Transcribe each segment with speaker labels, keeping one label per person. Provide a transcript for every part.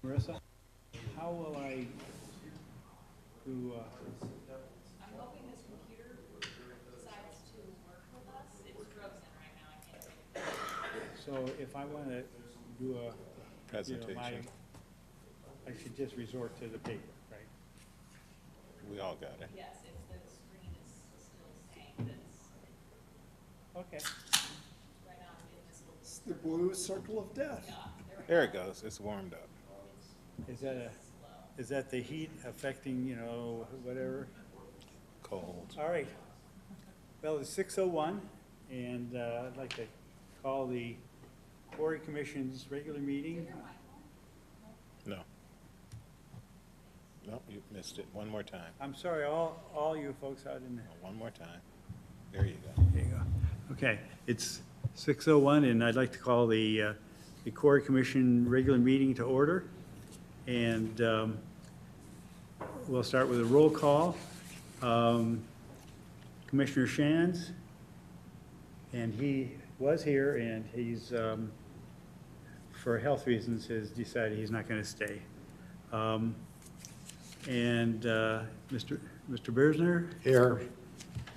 Speaker 1: Marissa, how will I do,
Speaker 2: I'm hoping this computer decides to work with us. It's frozen right now, I can't take it.
Speaker 1: so if I want to do a,
Speaker 3: Presentation.
Speaker 1: I should just resort to the paper, right?
Speaker 3: We all got it.
Speaker 2: Yes, if the screen is still saying that it's,
Speaker 1: Okay.
Speaker 2: right now I'm getting this little,
Speaker 4: It's the blue circle of death.
Speaker 3: There it goes. It's warmed up.
Speaker 1: Is that the heat affecting, whatever?
Speaker 3: Cold.
Speaker 1: All right. Well, it's 6:01, and I'd like to call the Quarry Commission's regular meeting.
Speaker 3: No. No, you missed it. One more time.
Speaker 1: I'm sorry, all you folks out in the,
Speaker 3: One more time. There you go.
Speaker 1: there you go. Okay, it's 6:01, and I'd like to call the Quarry Commission regular meeting to order. And we'll start with a roll call. Commissioner Shands, and he was here, and he's, for health reasons, has decided he's not going to stay. And Mr. Bersner?
Speaker 4: Here.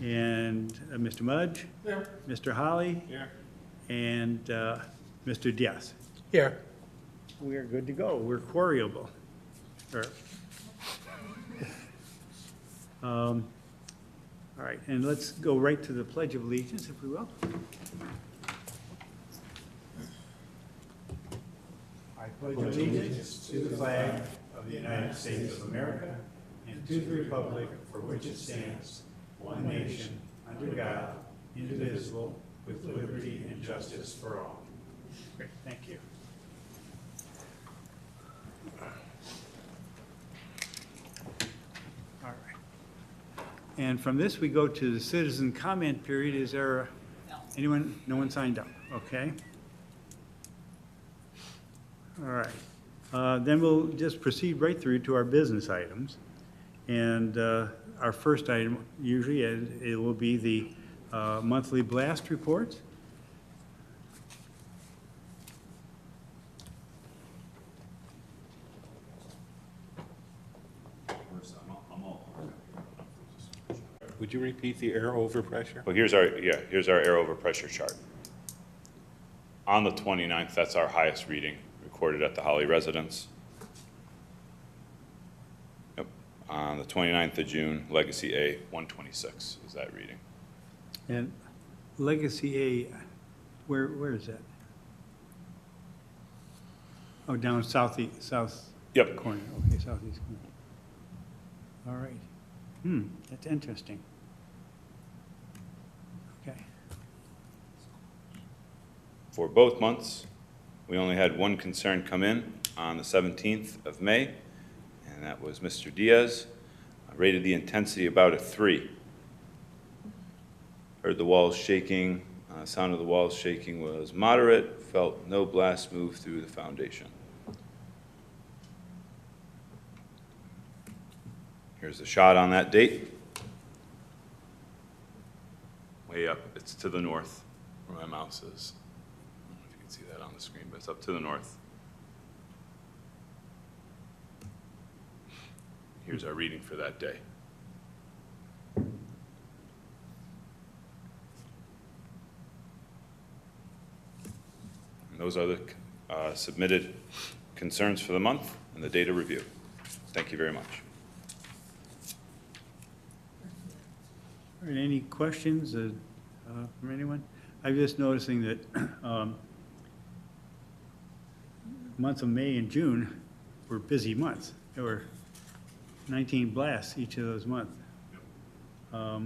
Speaker 1: And Mr. Mudge?
Speaker 4: Here.
Speaker 1: Mr. Holly?
Speaker 3: Here.
Speaker 1: And Mr. Diaz.
Speaker 4: Here.
Speaker 1: We are good to go. We're quarryable. All right, and let's go right to the Pledge of Allegiance, if we will. I pledge allegiance to the flag of the United States of America and to the republic for which it stands, one nation, under God, indivisible, with liberty and justice for all. Great, thank you. All right. And from this, we go to the citizen comment period. Is there anyone? No one signed up. Okay. All right. Then we'll just proceed right through to our business items. And our first item, usually, it will be the monthly blast reports.
Speaker 3: Would you repeat the air overpressure?
Speaker 5: Well, here's our air overpressure chart. On the 29th, that's our highest reading recorded at the Holly residence. Yep. On the 29th of June, Legacy A, 126 is that reading.
Speaker 1: And Legacy A, where is that? Oh, down south
Speaker 5: Yep.
Speaker 1: corner. Okay, southeast corner. All right. That's interesting. Okay.
Speaker 5: For both months, we only had one concern come in on the 17th of May, and that was Mr. Diaz. Rated the intensity about a 3. Heard the walls shaking. Sound of the walls shaking was moderate. Felt no blast move through the foundation. Here's a shot on that date. Way up, it's to the north where my mouse is. I don't know if you can see that on the screen, but it's up to the north. Here's our reading for that day. And those are the submitted concerns for the month and the data review. Thank you very much.
Speaker 1: All right, any questions from anyone? I'm just noticing that months of May and June were busy months. There were 19 blasts each of those months. I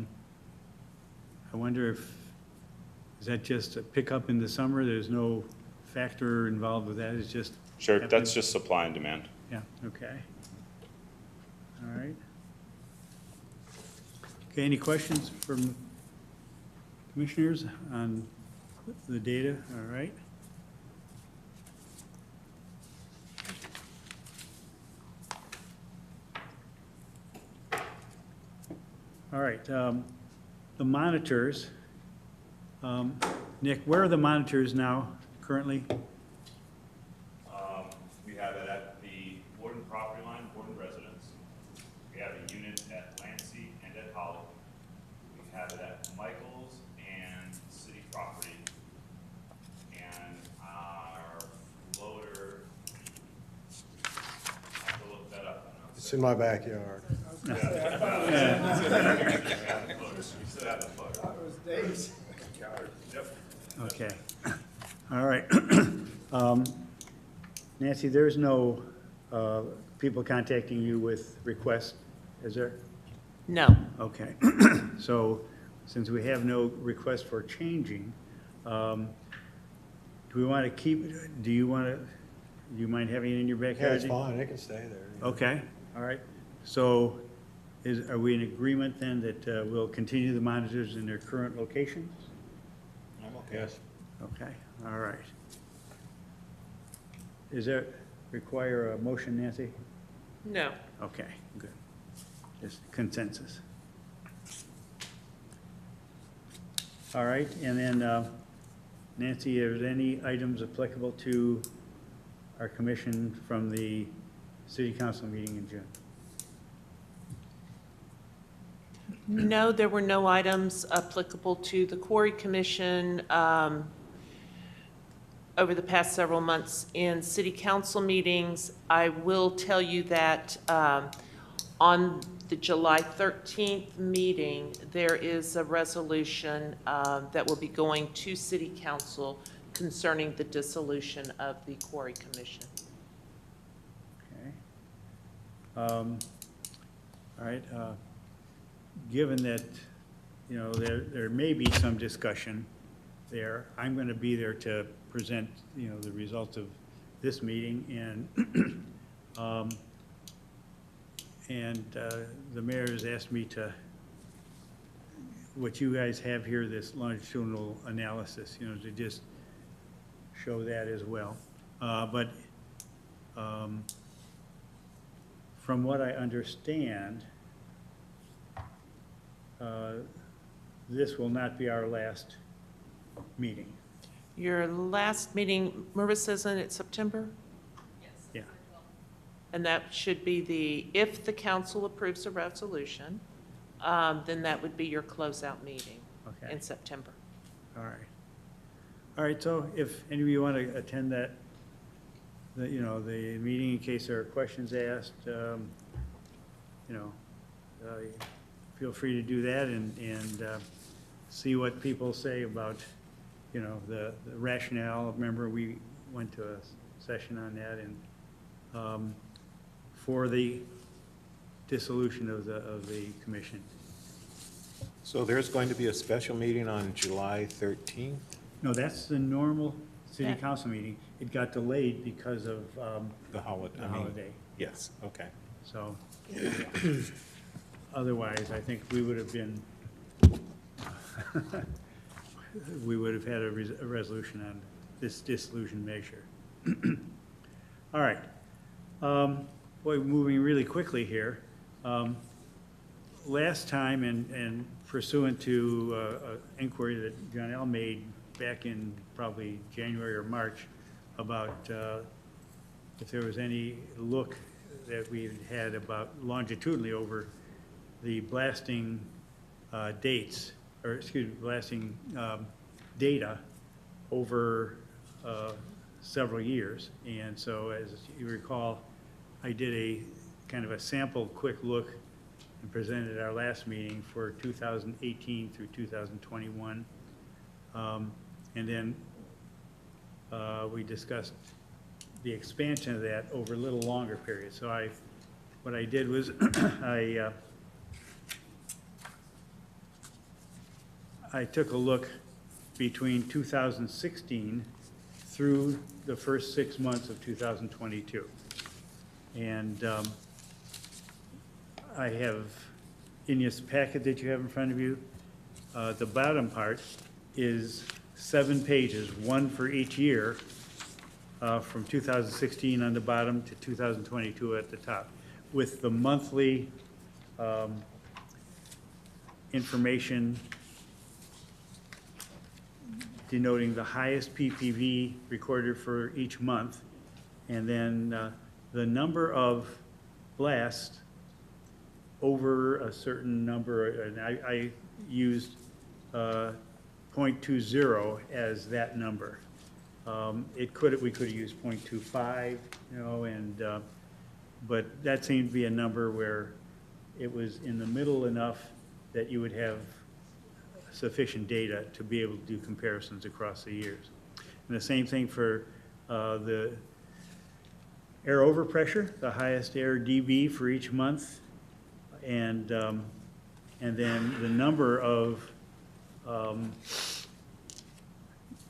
Speaker 1: wonder if, is that just a pickup in the summer? There's no factor involved with that? It's just...
Speaker 5: Sure, that's just supply and demand.
Speaker 1: Yeah, okay. All right. Okay, any questions from commissioners on the data? All right. All right, the monitors. Nick, where are the monitors now currently?
Speaker 5: We have it at the
Speaker 4: It's in my backyard.
Speaker 1: Okay, all right. Nancy, there's no people contacting you with requests, is there?
Speaker 6: No.
Speaker 1: Okay, so since we have no request for changing, do we want to keep, do you mind having it in your
Speaker 4: Yeah,
Speaker 1: backyard?
Speaker 4: it's fine, it can stay there.
Speaker 1: Okay, all right. So are we in agreement then that we'll continue the monitors in their current locations?
Speaker 3: I'm okay. Yes.
Speaker 1: Okay, all right. Does that require a motion, Nancy?
Speaker 6: No.
Speaker 1: Okay, good. Just consensus. All right, and then Nancy, are there any items applicable to our commission from the city council meeting in June?
Speaker 6: No, there were no items applicable to the Quarry Commission over the past several months in city council meetings. I will tell you that on the July 13th meeting, there is a resolution that will be going to city council concerning the dissolution of the Quarry Commission.
Speaker 1: Okay. All right, given that, you know, there may be some discussion there, I'm going to be there to present, you know, the results of this meeting, and the mayor has asked me to, what you guys have here, this longitudinal analysis, you know, to just show that as well. But from what I understand, this will not be our last meeting.
Speaker 6: Your last meeting, Marissa, isn't it September?
Speaker 2: Yes.
Speaker 1: Yeah.
Speaker 6: And that should be if the council approves a resolution, then that would be your closeout meeting
Speaker 1: Okay.
Speaker 6: in September.
Speaker 1: All right. All right, so if any of you want to attend that, you know, the meeting in case there are questions asked, you know, feel free to do that and see what people say about, you know, the rationale. Remember, we went to a session on that, and for the dissolution of the commission.
Speaker 3: So there's going to be a special meeting on July 13th?
Speaker 1: No, that's the normal city
Speaker 6: Yeah.
Speaker 1: council meeting. It got delayed because of
Speaker 3: The holiday?
Speaker 1: the holiday.
Speaker 3: Yes, okay.
Speaker 1: So otherwise, I think we would have been, we would have had a resolution on this dissolution measure. All right. Boy, moving really quickly here. Last time, and pursuant to an inquiry that John L. made back in probably January or March about if there was any look that we had about longitudinally over the blasting dates, or excuse me, blasting data over several years. And so, as you recall, I did a kind of a sample quick look and presented at our last meeting for 2018 through 2021. And then we discussed the expansion of that over a little longer period. So what I did was I took a look between 2016 through the first 6 months of 2022. And I have, in this packet that you have in front of you, the bottom part is 7 pages, one for each year, from 2016 on the bottom to 2022 at the top, with the monthly information denoting the highest PPV recorded for each month, and then the number of blasts over a certain number, and I used 0.20 as that number. We could have used 0.25, you know, and but that seemed to be a number where it was in the middle enough that you would have sufficient data to be able to do comparisons across the years. And the same thing for the air overpressure, the highest air dB for each month, and then the number of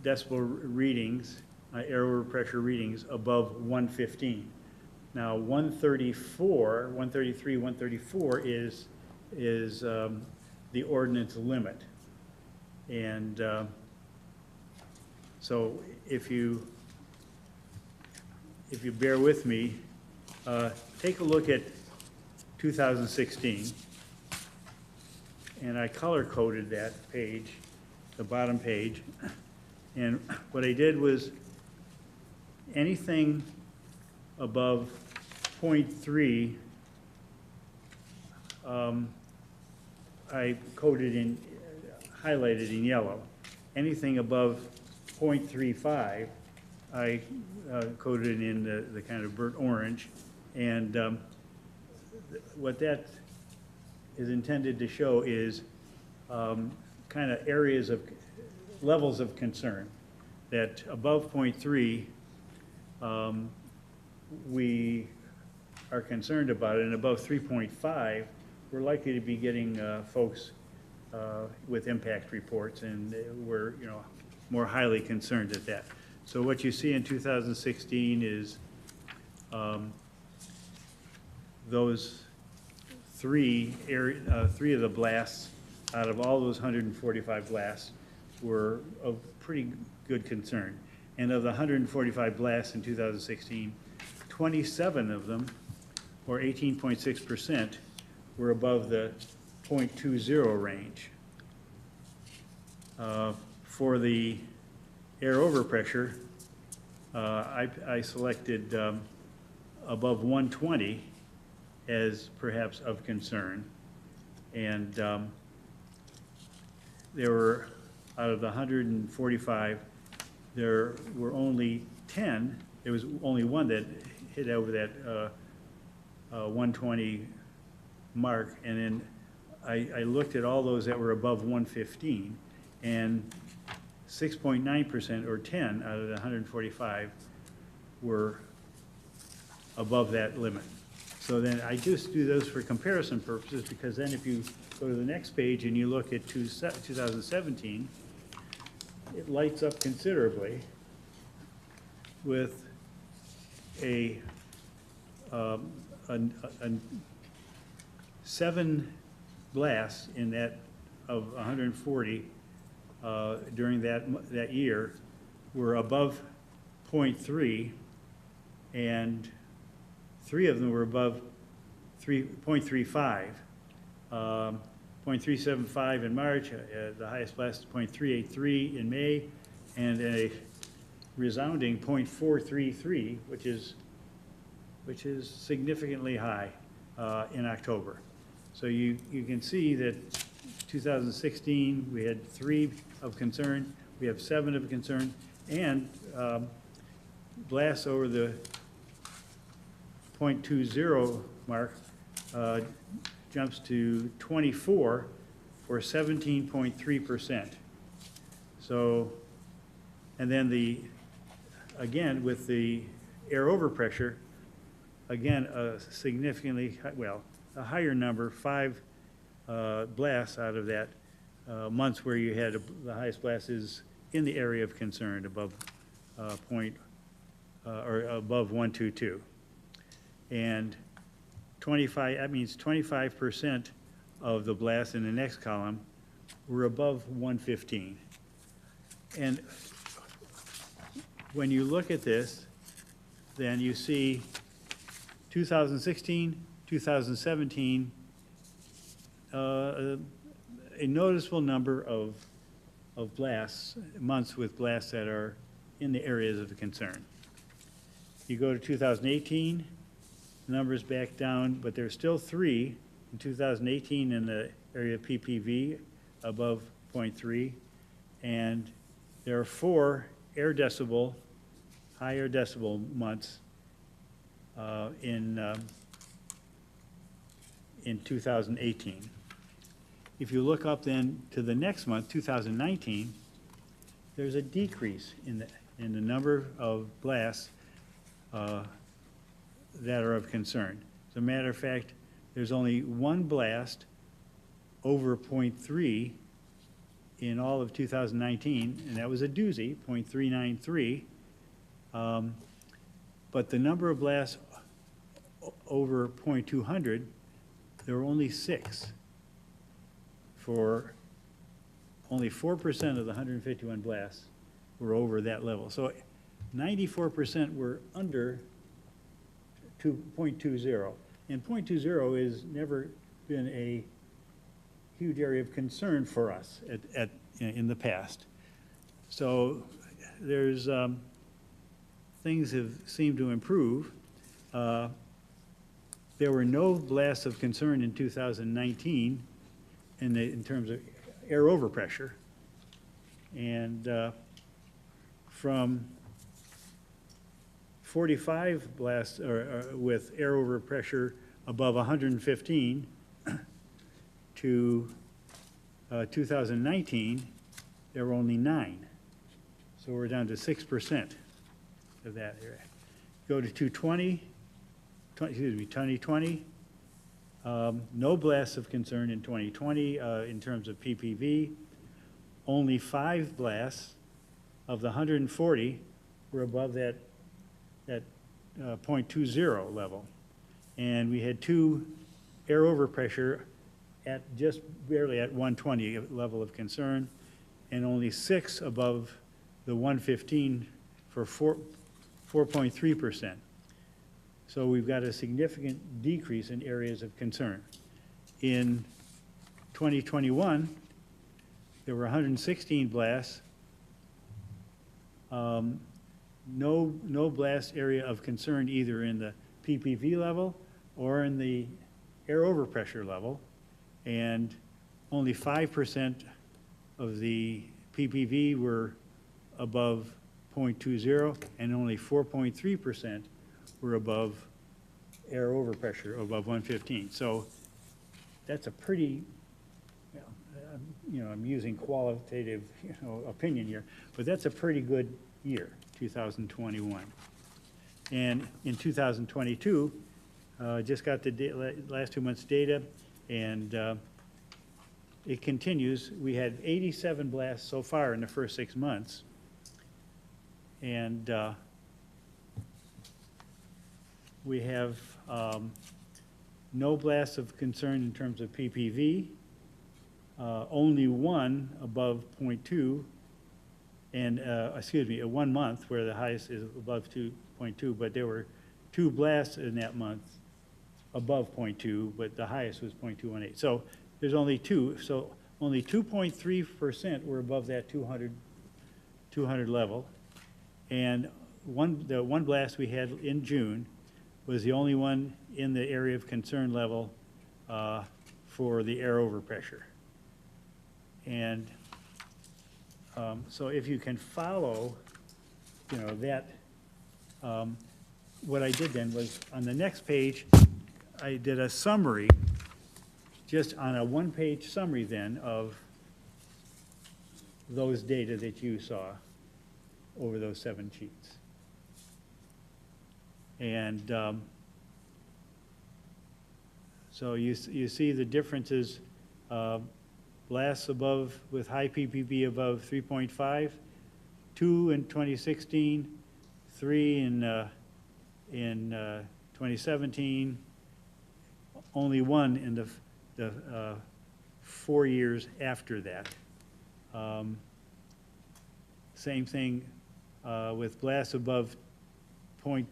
Speaker 1: decibel readings, air overpressure readings above 115. Now, 134, 133, 134 is the ordinance limit. And so if you bear with me, take a look at 2016. And I color-coded that page, the bottom page. And what I did was anything above 0.3, I highlighted in yellow. Anything above 0.35, I coded in the kind of burnt orange. And what that is intended to show is kind of areas of levels of concern. That above 0.3, we are concerned about it, and above 3.5, we're likely to be getting folks with impact reports, and we're more highly concerned at that. So what you see in 2016 is those three of the blasts out of all those 145 blasts were of pretty good concern. And of the 145 blasts in 2016, 27 of them, or 18.6%, were above the 0.20 range. For the air overpressure, I selected above 120 as perhaps of concern. And there were, out of the 145, there were only 10, there was only one that hit over that 120 mark, and then I looked at all those that were above 115, and 6.9%, or 10 out of the 145, were above that limit. So then I just do those for comparison purposes, because then if you go to the next page and you look at 2017, it lights up considerably with a 7 blasts in that of 140 during that year were above 0.3, and 3 of them were above 0.35. 0.375 in March, the highest blast is 0.383 in May, and a resounding 0.433, which is significantly high in October. So you can see that 2016, we had 3 of concern, we have 7 of concern, and blasts over the 0.20 mark jumps to 24 for 17.3%. So, and then again, with the air overpressure, again, a significantly, a higher number, 5 blasts out of that months where you had the highest blast is in the area of concern above above 122. And 25, that means 25% of the blasts in the next column were above 115. And when you look at this, then you see 2016, 2017, a noticeable number of blasts, months with blasts that are in the areas of concern. You go to 2018, numbers back down, but there's still 3 in 2018 in the area of PPV above 0.3, and there are 4 high air decibel months in in 2018. If you look up then to the next month, 2019, there's a decrease in the number of blasts that are of concern. As a matter of fact, there's only one blast over .3 in all of 2019, and that was a doozy, .393. But the number of blasts over .200, there were only 6. For only 4% of the 151 blasts were over that level. So 94% were under 2.20. And .20 has never been a huge area of concern for us in the past. So there's, things have seemed to improve. There were no blasts of concern in 2019 in terms of air overpressure. And from 45 blasts with air overpressure above 115 to 2019, there were only 9. So we're down to 6% of that area. Go to 2020, no blasts of concern in 2020 in terms of PPV. Only 5 blasts of the 140 were above that .20 level. And we had 2 air overpressure at just barely at 120 level of concern, and only 6 above the 115 for 4.3%. So we've got a significant decrease in areas of concern. In 2021, there were 116 blasts. No blast area of concern either in the PPV level or in the air overpressure level. And only 5% of the PPV were above .20, and only 4.3% were above air overpressure, above 115. So that's a pretty, I'm using qualitative, opinion here, but that's a pretty good year, 2021. And in 2022, just got the last 2 months' data, and it continues. We had 87 blasts so far in the first 6 months, and we have no blasts of concern in terms of PPV, only 1 above .2, and, excuse me, 1 month where the highest is above 2.2, but there were 2 blasts in that month above .2, but the highest was .218. So there's only 2, so only 2.3% were above that 200 level. And the one blast we had in June was the only one in the area of concern level for the air overpressure. And so if you can follow, that, what I did then was on the next page, I did a summary, just on a 1-page summary then of those data that you saw over those 7 sheets. And so you see the differences, blasts above, with high PPV above 3.5, 2 in 2016, 3 in 2017, only 1 in the 4 years after that. Same thing with blasts above .20.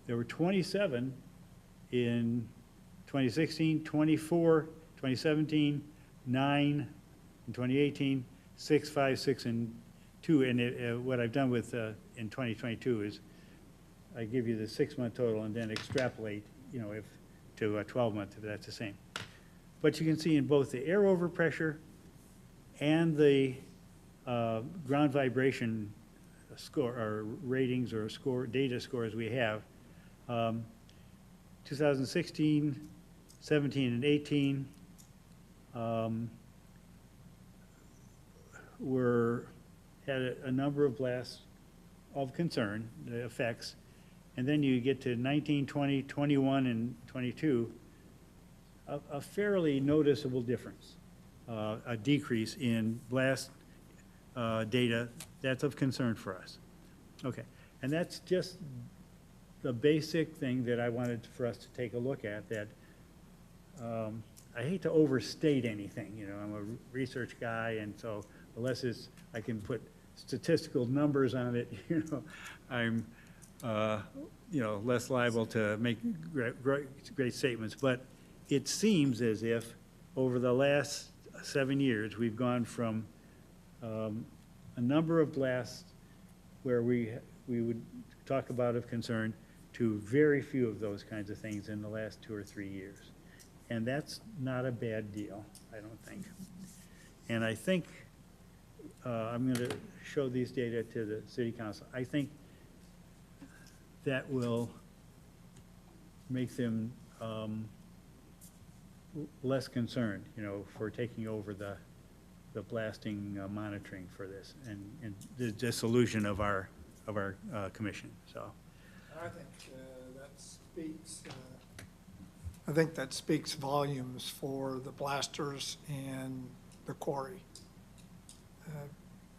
Speaker 1: There were 27 in 2016, 24, 2017, 9 in 2018, 6, 5, 6, and 2. And what I've done with in 2022 is I give you the 6-month total and then extrapolate, if to a 12-month if that's the same. But you can see in both the air overpressure and the ground vibration score or ratings or data scores we have, 2016, 17, and 18 had a number of blasts of concern, the effects, and then you get to 19, 20, 21, and 22, a fairly noticeable difference, a decrease in blast data that's of concern for us. Okay, and that's just the basic thing that I wanted for us to take a look at, that I hate to overstate anything, you know, I'm a research guy, and so unless I can put statistical numbers on it, you know, I'm, you know, less liable to make great statements. But it seems as if over the last 7 years, we've gone from a number of blasts where we would talk about of concern to very few of those kinds of things in the last 2 or 3 years. And that's not a bad deal, I don't think. And I think, I'm going to show these data to the city council. I think that will make them less concerned, you know, for taking over the blasting monitoring for this and the dissolution of our commission, so.
Speaker 7: I think that speaks volumes for the blasters and the quarry.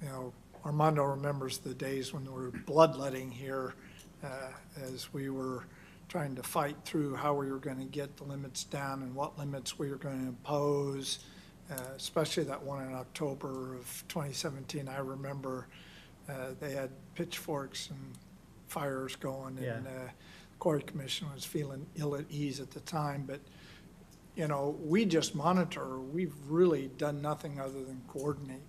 Speaker 7: You know, Armando remembers the days when there were bloodletting here as we were trying to fight through how we were going to get the limits down and what limits we were going to impose, especially that one in October of 2017. I remember they had pitchforks and fires going,
Speaker 1: Yeah.
Speaker 7: and the Quarry Commission was feeling ill at ease at the time. But, you know, we just monitor. We've really done nothing other than coordinate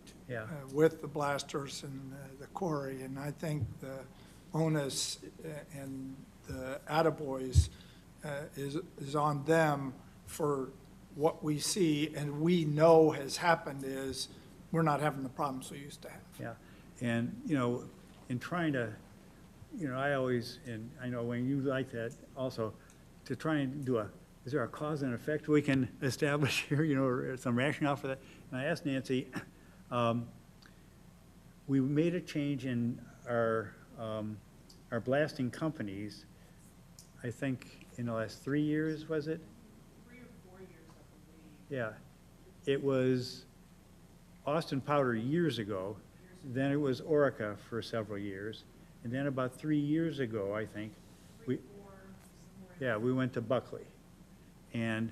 Speaker 7: with the blasters and the quarry. And I think the onus and the attaboys is on them for what we see and we know has happened is we're not having the problems we used to have.
Speaker 1: Yeah, and, you know, in trying to, you know, I always, and I know when you like that also, to try and do is there a cause and effect we can establish here, you know, or some rationale for that? And I asked Nancy, we made a change in our blasting companies, I think in the last 3 years, was it?
Speaker 6: 3 or 4 years, I believe.
Speaker 1: Yeah, it was Austin Powder years ago, then it was Orica for several years, and then about 3 years ago, I think, we went to Buckley. And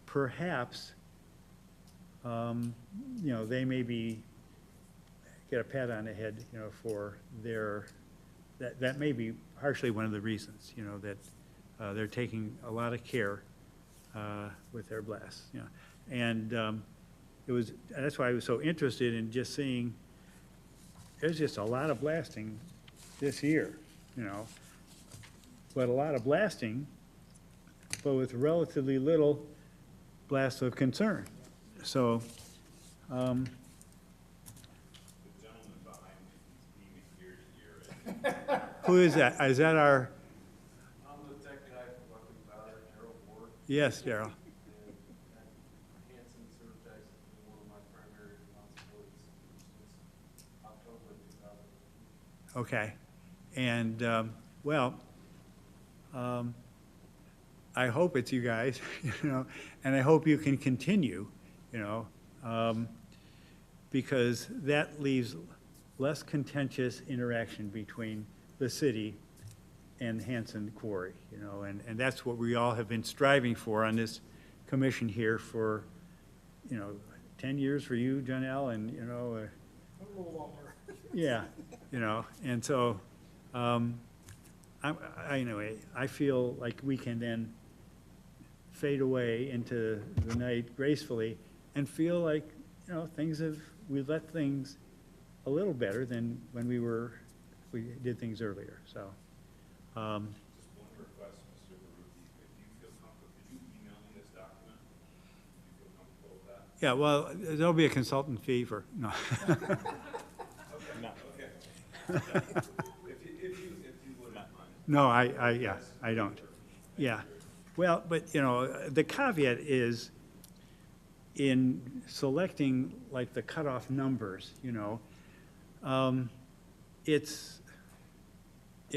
Speaker 1: perhaps, you know, they maybe get a pat on the head, you know, for that may be partially one of the reasons, you know, that they're taking a lot of care with their blasts, you know. And that's why I was so interested in just seeing, there's just a lot of blasting this year, you know, but a lot of blasting, but with relatively little blasts of concern. So,
Speaker 5: The gentleman behind me, he's beaming ear to ear.
Speaker 1: who is that? Is that our,
Speaker 8: I'm the tech guy from Buckley Powder, Gerald Ward,
Speaker 1: yes, Daryl.
Speaker 8: and Hanson Surtax has been one of my primary responsibilities since October of 2000.
Speaker 1: Okay. And, well, I hope it's you guys, you know, and I hope you can continue, you know, because that leaves less contentious interaction between the city and Hanson Quarry, you know, and that's what we all have been striving for on this commission here for, you know, 10 years for you, Janelle, and, you know,
Speaker 7: A little longer.
Speaker 1: yeah, you know, and so, anyway, I feel like we can then fade away into the night gracefully and feel like, you know, we've let things a little better than when we did things earlier, so.
Speaker 5: Just one request, Mr. Baruti, if you feel comfortable, could you email me this document? If you feel comfortable with that?
Speaker 1: Yeah, well, there'll be a consultant fee for, no.
Speaker 5: Okay. If you wouldn't mind.
Speaker 1: No, yeah, I don't. Yeah. Well, but, you know, the caveat is in selecting like the cutoff numbers, you know, it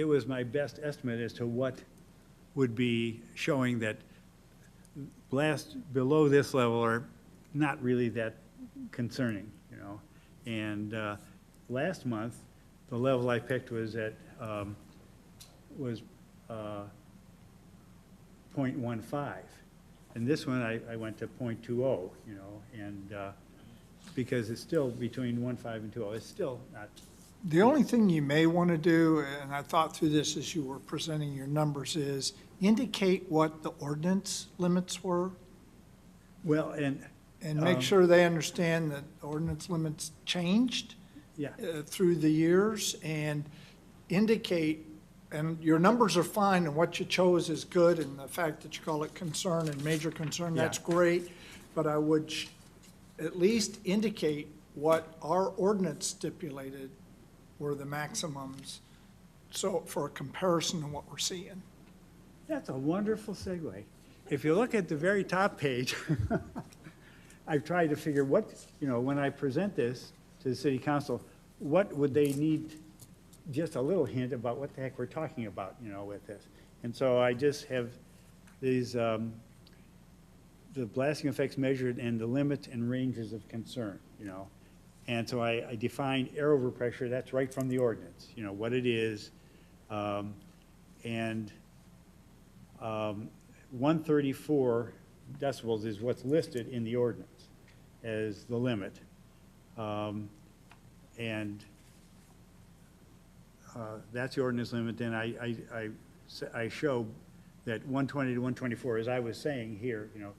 Speaker 1: was my best estimate as to what would be showing that blasts below this level are not really that concerning, you know. And last month, the level I picked was at, was 0.15. And this one, I went to 0.20, you know, and because it's still between 1.5 and 2.0. It's still not.
Speaker 7: The only thing you may want to do, and I thought through this as you were presenting your numbers, is indicate what the ordinance limits were
Speaker 1: Well, and,
Speaker 7: and make sure they understand that ordinance limits changed
Speaker 1: yeah,
Speaker 7: through the years, and indicate, and your numbers are fine, and what you chose is good, and the fact that you call it concern and major concern, that's
Speaker 1: Yeah.
Speaker 7: great, but I would at least indicate what our ordinance stipulated were the maximums, so for a comparison to what we're seeing.
Speaker 1: that's a wonderful segue. If you look at the very top page, I've tried to figure what, you know, when I present this to the city council, what would they need, just a little hint about what the heck we're talking about, you know, with this. And so I just have these, the blasting effects measured and the limits and ranges of concern, you know. And so I defined air overpressure, that's right from the ordinance, you know, what it is. And 134 decibels is what's listed in the ordinance as the limit. And that's the ordinance limit. Then I show that 120 to 124, as I was saying here, you know,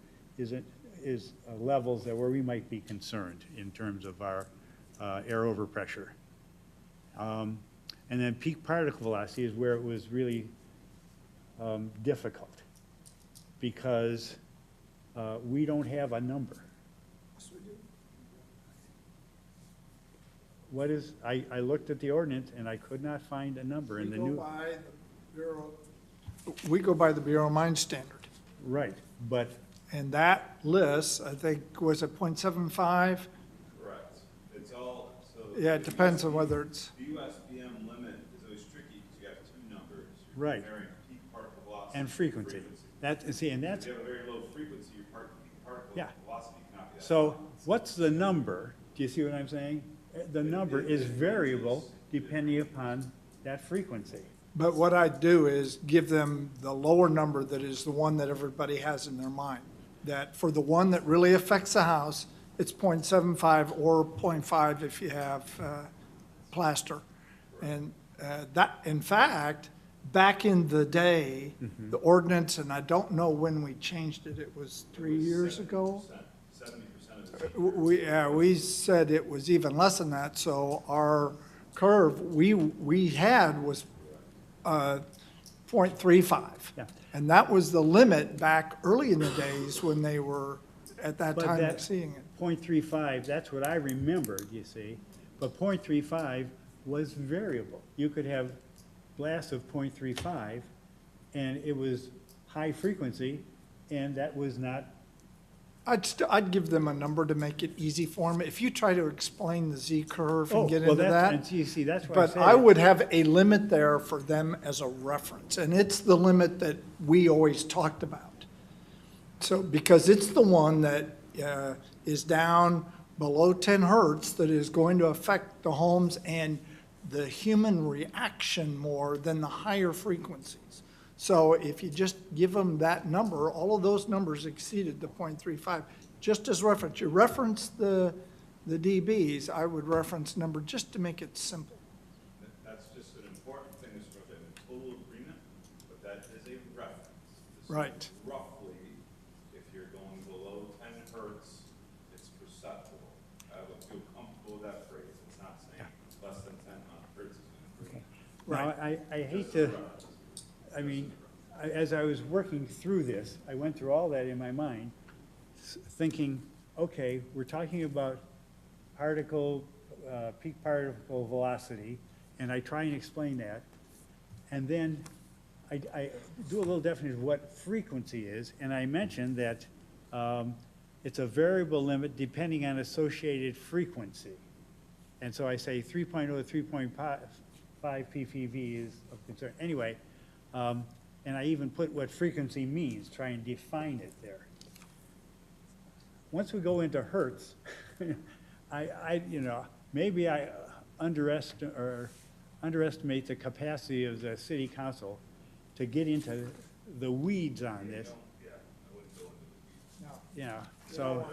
Speaker 1: is levels that where we might be concerned in terms of our air overpressure. And then peak particle velocity is where it was really difficult, because we don't have a number. What is, I looked at the ordinance and I could not find a number in the new.
Speaker 7: We go by the Bureau of Mines standard,
Speaker 1: Right, but,
Speaker 7: and that list, I think, was it 0.75?
Speaker 5: Correct. It's all, so.
Speaker 7: Yeah, it depends on whether it's,
Speaker 5: The USBM limit is always tricky because you have two numbers. You're
Speaker 1: Right.
Speaker 5: comparing peak particle velocity.
Speaker 1: and frequency. That, see, and that's,
Speaker 5: If you have a very low frequency, your peak particle
Speaker 1: Yeah.
Speaker 5: velocity cannot be that.
Speaker 1: so what's the number? Do you see what I'm saying? The number is variable depending upon that frequency.
Speaker 7: but what I do is give them the lower number that is the one that everybody has in their mind. That for the one that really affects the house, it's 0.75 or 0.5 if you have plaster. And that, in fact, back in the day, the ordinance, and I don't know when we changed it, it was 3 years ago?
Speaker 5: 70% of it.
Speaker 7: We said it was even less than that, so our curve, we had was 0.35.
Speaker 1: Yeah.
Speaker 7: And that was the limit back early in the days when they were at that
Speaker 1: But
Speaker 7: time
Speaker 1: that
Speaker 7: seeing it.
Speaker 1: 0.35, that's what I remembered, you see. But 0.35 was variable. You could have blasts of 0.35, and it was high frequency, and that was not.
Speaker 7: I'd give them a number to make it easy for them. If you try to explain the Z curve
Speaker 1: Oh,
Speaker 7: and get
Speaker 1: well,
Speaker 7: into that.
Speaker 1: and you see, that's why I
Speaker 7: But
Speaker 1: said.
Speaker 7: I would have a limit there for them as a reference, and it's the limit that we always talked about. So, because it's the one that is down below 10 hertz that is going to affect the homes and the human reaction more than the higher frequencies. So if you just give them that number, all of those numbers exceeded the 0.35, just as reference. You reference the dBs, I would reference number just to make it simple.
Speaker 5: That's just an important thing, is we're in total agreement, but that is a reference. This is
Speaker 7: Right.
Speaker 5: Roughly, if you're going below 10 hertz, it's perceptible. I would feel comfortable with that phrase. It's not saying less than 10 hertz is an improvement.
Speaker 1: Now, I hate to, I mean, as I was working through this, I went through all that in my mind, thinking, okay, we're talking about peak particle velocity, and I try and explain that. And then I do a little definition of what frequency is, and I mentioned that it's a variable limit depending on associated frequency. And so I say 3.0 to 3.5 ppv is of concern. Anyway, and I even put what frequency means, try and define it there. Once we go into hertz, maybe I underestimate the capacity of the city council to get into the weeds on this. Yeah, so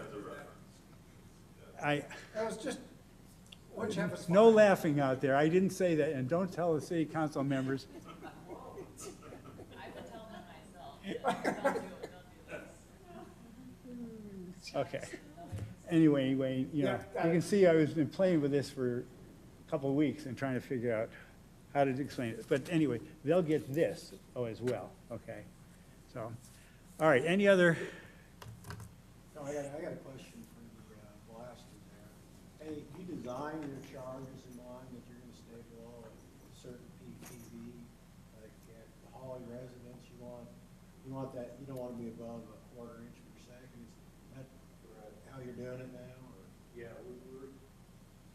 Speaker 7: That was just, what'd you have us
Speaker 1: no
Speaker 7: find?
Speaker 1: laughing out there. I didn't say that, and don't tell the city council members.
Speaker 2: I've been telling them myself, don't do it, don't do this.
Speaker 1: Okay. Anyway, you
Speaker 7: Yeah,
Speaker 1: can see I was been playing with this for a couple of weeks and trying to figure out how to explain it. But anyway, they'll get this, as well, okay? So, all right, any other,
Speaker 9: No, I got a question for the blaster there. Hey, you design your charges in mind that you're gonna stay below a certain ppb, like at the Holly residence, you want that, you don't wanna be above a quarter inch per second, is that how you're doing it now, or?
Speaker 8: Yeah, we're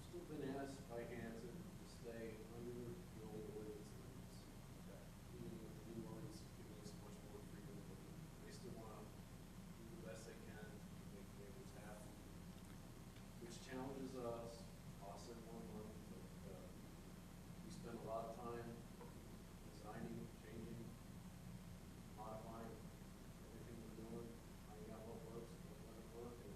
Speaker 8: still been asked by Hanson to stay under the old ordinance limits. Even with the new ones giving us much more freedom, but they still want to do the best they can to make the neighbors happy. Which challenges us, costs them more money, but, we spend a lot of time designing, changing, modifying everything we're doing, finding out what works, what doesn't work, and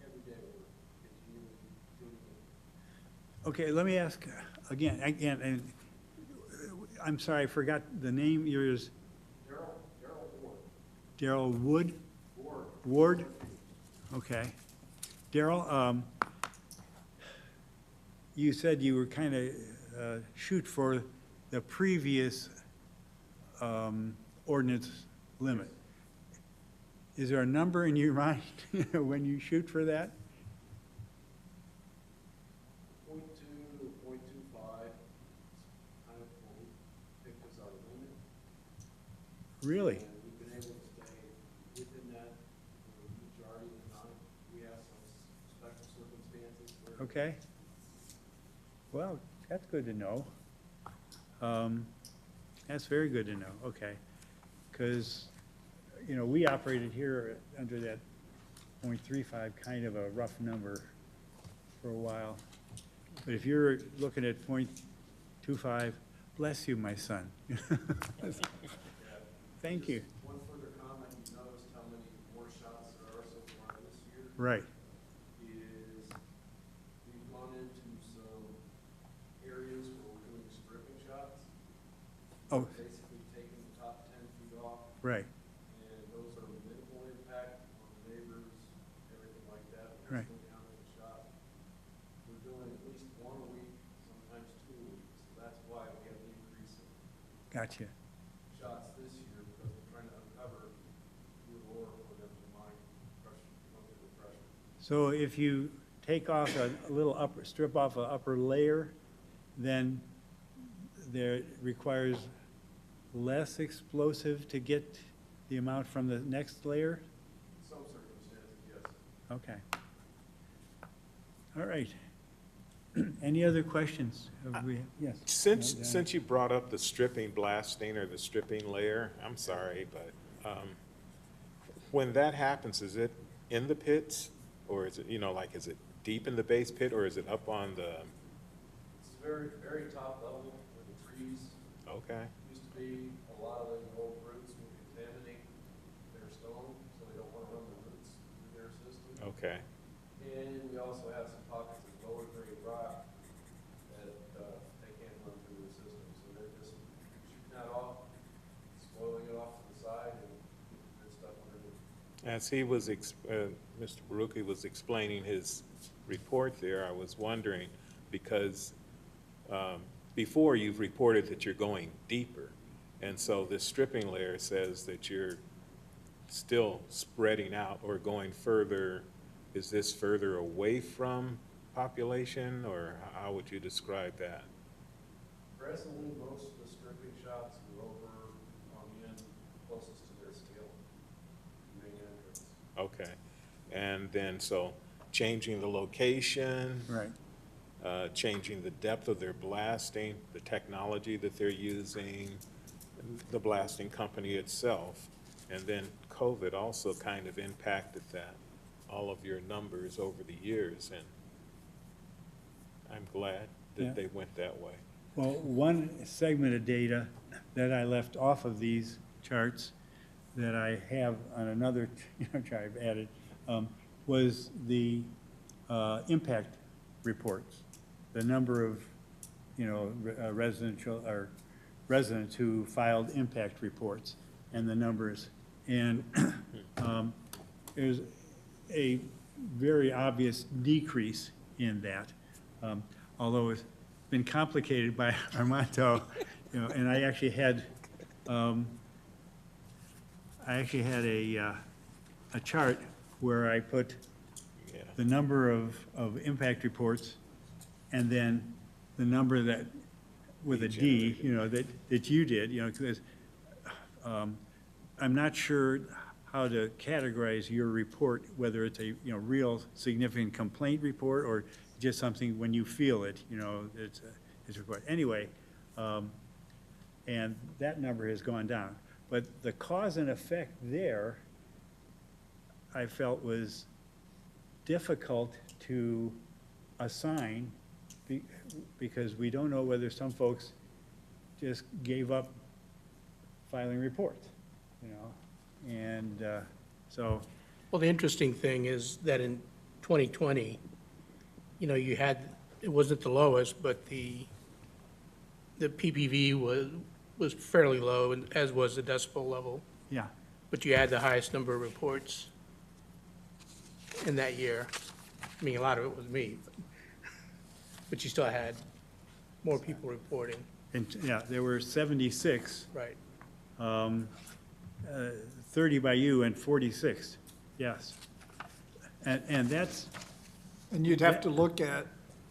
Speaker 8: every day we're continually tuning it.
Speaker 1: okay, let me ask again, and I'm sorry, I forgot the name, yours,
Speaker 8: Daryl Ward.
Speaker 1: Daryl Wood?
Speaker 8: Ward.
Speaker 1: Ward? Okay. Daryl, you said you were kind of shoot for the previous ordinance limit. Is there a number in your mind when you shoot for that?
Speaker 8: 0.2 to 0.25 is kind of what we picked as our limit.
Speaker 1: Really?
Speaker 8: And we've been able to stay within that for the majority of the time. We have some special circumstances where.
Speaker 1: Okay. Well, that's good to know. That's very good to know, okay. Because, we operated here under that 0.35, kind of a rough number for a while. But if you're looking at 0.25, bless you, my son. Thank you.
Speaker 8: One further comment, you noticed how many more shots there are so far this year.
Speaker 1: Right,
Speaker 8: Is we've gone into some areas where we're doing stripping shots.
Speaker 1: oh,
Speaker 8: Basically taking the top 10 feet off,
Speaker 1: right,
Speaker 8: and those are minimal impact on the neighbors, everything like that.
Speaker 1: Right.
Speaker 8: We're still down to the shot. We're doing at least one a week, sometimes 2 a week, so that's why we have the increase in
Speaker 1: gotcha.
Speaker 8: shots this year, because we're trying to uncover your ore for them to mine pressure, look at the pressure.
Speaker 1: So if you take off a little upper, strip off an upper layer, then there requires less explosive to get the amount from the next layer?
Speaker 8: In some circumstances, yes.
Speaker 1: Okay. All right. Any other questions? Yes.
Speaker 3: Since you brought up the stripping blasting or the stripping layer, I'm sorry, but when that happens, is it in the pits? Or is it, is it deep in the base pit, or is it up on the,
Speaker 8: It's very, very top level where the trees
Speaker 3: okay,
Speaker 8: used to be. A lot of the old roots will contaminate their stone, so they don't want to run the roots through their system.
Speaker 3: okay.
Speaker 8: And we also have some pockets of lower grade rock that they can't run through the system, so they're just shooting that off, spoiling it off to the side, and good stuff underneath.
Speaker 3: As he was, Mr. Baruki was explaining his report there, I was wondering, because before you've reported that you're going deeper, and so this stripping layer says that you're still spreading out or going further. Is this further away from population, or how would you describe that?
Speaker 8: Presently, most of the stripping shots shots, we're over on the end closest to their scale, main entrance.
Speaker 3: Okay. And then, so changing the location,
Speaker 1: Right.
Speaker 3: changing the depth of their blasting, the technology that they're using, the blasting company itself. And then COVID also kind of impacted that, all of your numbers over the years, and I'm glad
Speaker 1: Yeah.
Speaker 3: that they went that way.
Speaker 1: Well, one segment of data that I left off of these charts that I have on another chart I've added was the impact reports, the number of, residential or residents who filed impact reports and the numbers. And there's a very obvious decrease in that, although it's been complicated by Armando, and I actually had a chart where I put
Speaker 3: Yeah.
Speaker 1: the number of impact reports and then the number that, with a D, that you did, because I'm not sure how to categorize your report, whether it's a, real significant complaint report or just something when you feel it, it's a report. Anyway, and that number has gone down. But the cause and effect there, I felt was difficult to assign because we don't know whether some folks just gave up filing reports, and so.
Speaker 10: Well, the interesting thing is that in 2020, you had, it wasn't the lowest, but the PPV was fairly low, and as was the decibel level.
Speaker 1: Yeah,
Speaker 10: But you had the highest number of reports in that year. I mean, a lot of it was me, but you still had more people reporting.
Speaker 1: and, yeah, there were 76,
Speaker 10: Right.
Speaker 1: 30 by you and 46, yes. And that's,
Speaker 7: And you'd have to look at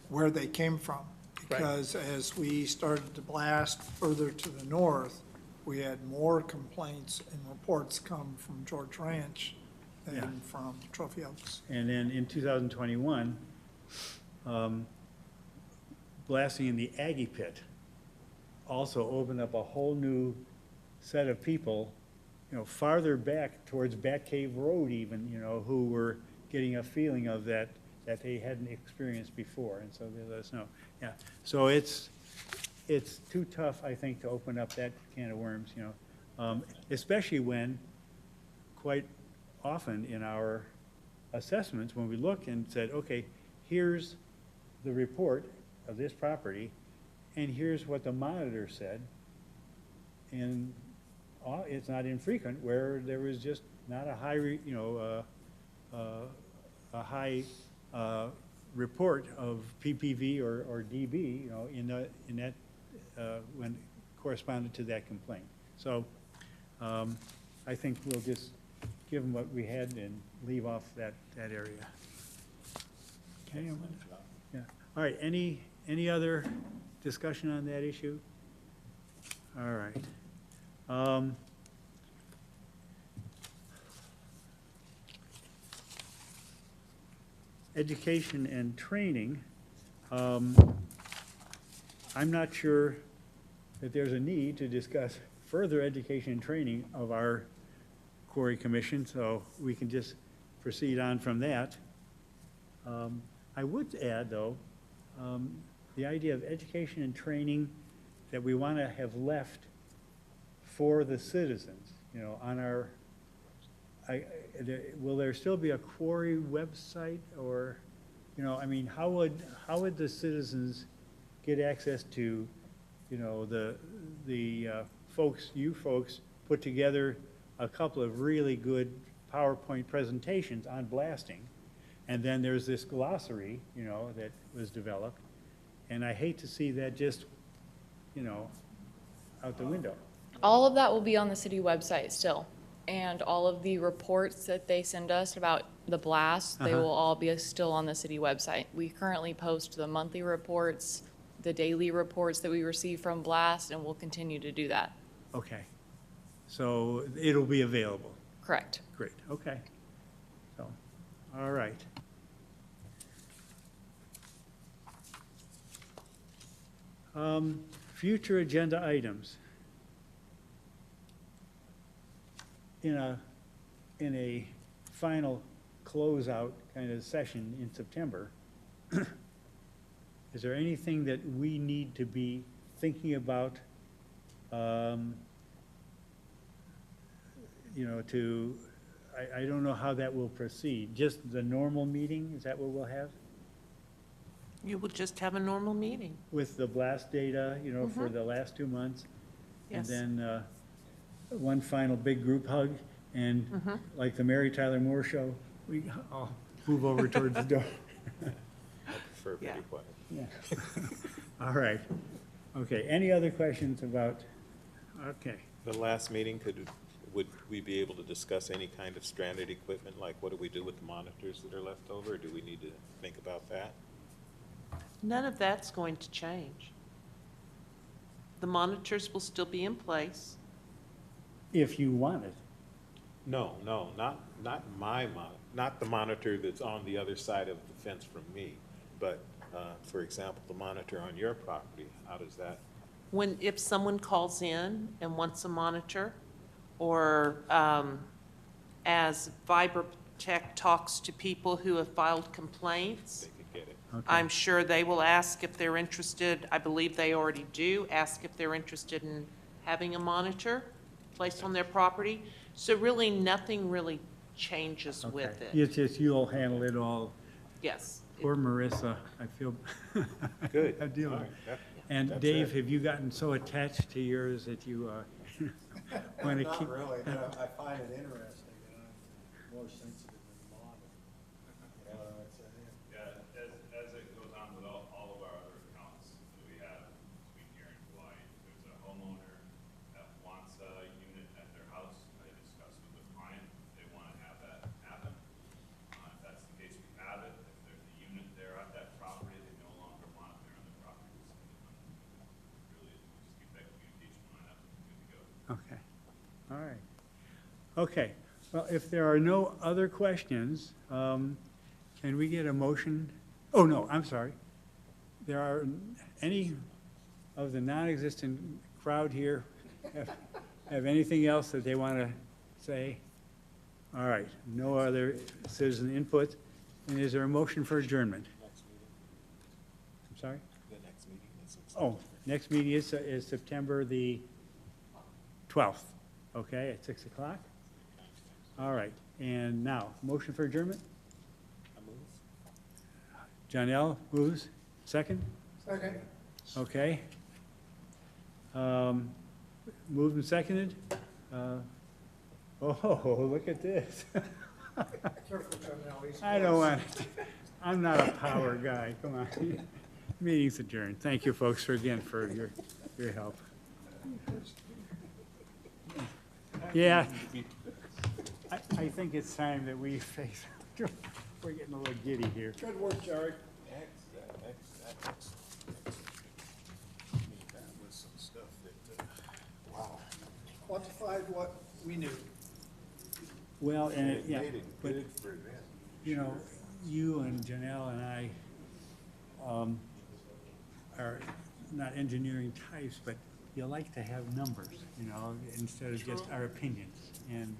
Speaker 7: where they came from,
Speaker 10: Right.
Speaker 7: because as we started to blast further to the north, we had more complaints and reports come from George Ranch
Speaker 1: Yeah.
Speaker 7: than from Trophy Oaks.
Speaker 1: and then in 2021, blasting in the Aggie Pit also opened up a whole new set of people, farther back towards Bat Cave Road even, who were getting a feeling of that they hadn't experienced before, and so they let us know. Yeah, so it's too tough, I think, to open up that can of worms, especially when quite often in our assessments, when we look and said, okay, here's the report of this property, and here's what the monitor said, and it's not infrequent where there was just not a high, a high report of PPV or DB, in that when corresponded to that complaint. So I think we'll just give them what we had and leave off that area. Okay. Yeah. All right. Any other discussion on that issue? All right. Education and training. I'm not sure that there's a need to discuss further education and training of our Quarry Commission, so we can just proceed on from that. I would add, though, the idea of education and training that we want to have left for the citizens, on our, will there still be a Quarry website, or, how would the citizens get access to, the folks, you folks put together a couple of really good PowerPoint presentations on blasting, and then there's this glossary, that was developed, and I hate to see that just, out the window.
Speaker 2: All of that will be on the city website still. And all of the reports that they send us about the blast, they will all be still on the city website. We currently post the monthly reports, the daily reports that we receive from Blast, and we'll continue to do that.
Speaker 1: Okay. So it'll be available.
Speaker 2: Correct.
Speaker 1: Great, okay. So, all right. Future agenda items. In a final closeout kind of session in September, is there anything that we need to be thinking about, you know, I don't know how that will proceed. Just the normal meeting, is that what we'll have?
Speaker 6: You will just have a normal meeting.
Speaker 1: With the blast data, you know, for the last 2 months?
Speaker 6: Yes.
Speaker 1: And then one final big group hug, and like the Mary Tyler Moore Show, we all move over towards the door.
Speaker 3: I prefer pretty
Speaker 6: Yeah.
Speaker 3: quiet.
Speaker 1: Yeah. All right. Okay, any other questions about, okay.
Speaker 3: The last meeting, would we be able to discuss any kind of stranded equipment, like what do we do with the monitors that are left over, or do we need to think about that?
Speaker 6: None of that's going to change. The monitors will still be in place.
Speaker 1: If you want it.
Speaker 3: No, not not the monitor that's on the other side of the fence from me, but, for example, the monitor on your property, how does that?
Speaker 6: If someone calls in and wants a monitor, or as ViberTech talks to people who have filed complaints,
Speaker 3: They could get it.
Speaker 1: Okay.
Speaker 6: I'm sure they will ask if they're interested, I believe they already do, ask if they're interested in having a monitor placed on their property. So really, nothing really changes with
Speaker 1: Okay.
Speaker 6: it.
Speaker 1: It's just you'll handle it all.
Speaker 6: Yes.
Speaker 1: Poor Marissa, I feel.
Speaker 3: Good.
Speaker 1: I deal with
Speaker 3: All
Speaker 1: it.
Speaker 3: right.
Speaker 1: And
Speaker 3: That's
Speaker 1: Dave,
Speaker 3: it.
Speaker 1: have you gotten so attached to yours that you want to keep?
Speaker 9: Not really, but I find it interesting, and I'm more sensitive than the model. You know, it's,
Speaker 5: Yeah, as it goes on with all of our other accounts that we have between here and Hawaii, there's a homeowner that wants a unit at their house. I discussed with the client, if they want to have that happen. If that's the case, we have it. If there's a unit there at that property, they no longer want it there on the property. Really, just keep that communication line up, good to go.
Speaker 1: Okay, all right. Okay, well, if there are no other questions, can we get a motion? Oh, no, I'm sorry. There are any of the non-existent crowd here have anything else that they want to say? All right, no other citizen input. And is there a motion for adjournment?
Speaker 3: Next meeting,
Speaker 1: I'm sorry?
Speaker 3: the next meeting is.
Speaker 1: Oh, next meeting is September the 12th, okay, at 6 o'clock? All right, and now, motion for adjournment?
Speaker 3: I move.
Speaker 1: Janelle moves, second?
Speaker 7: Okay.
Speaker 1: Okay. Moved and seconded? Oh, look at this.
Speaker 7: Careful, Janelle, he's
Speaker 1: I don't want, I'm not a power guy, come on. Meeting's adjourned. Thank you, folks, for your help. Yeah, I think it's time that we face, we're getting a little giddy here.
Speaker 9: good work, Jerry.
Speaker 3: That was some stuff that, wow.
Speaker 7: quantified what we knew.
Speaker 1: Well, and, yeah,
Speaker 3: Made it
Speaker 1: but,
Speaker 3: good for them.
Speaker 1: you know, you and Janelle and I are not engineering types, but you like to have numbers, you know, instead of just our opinions. And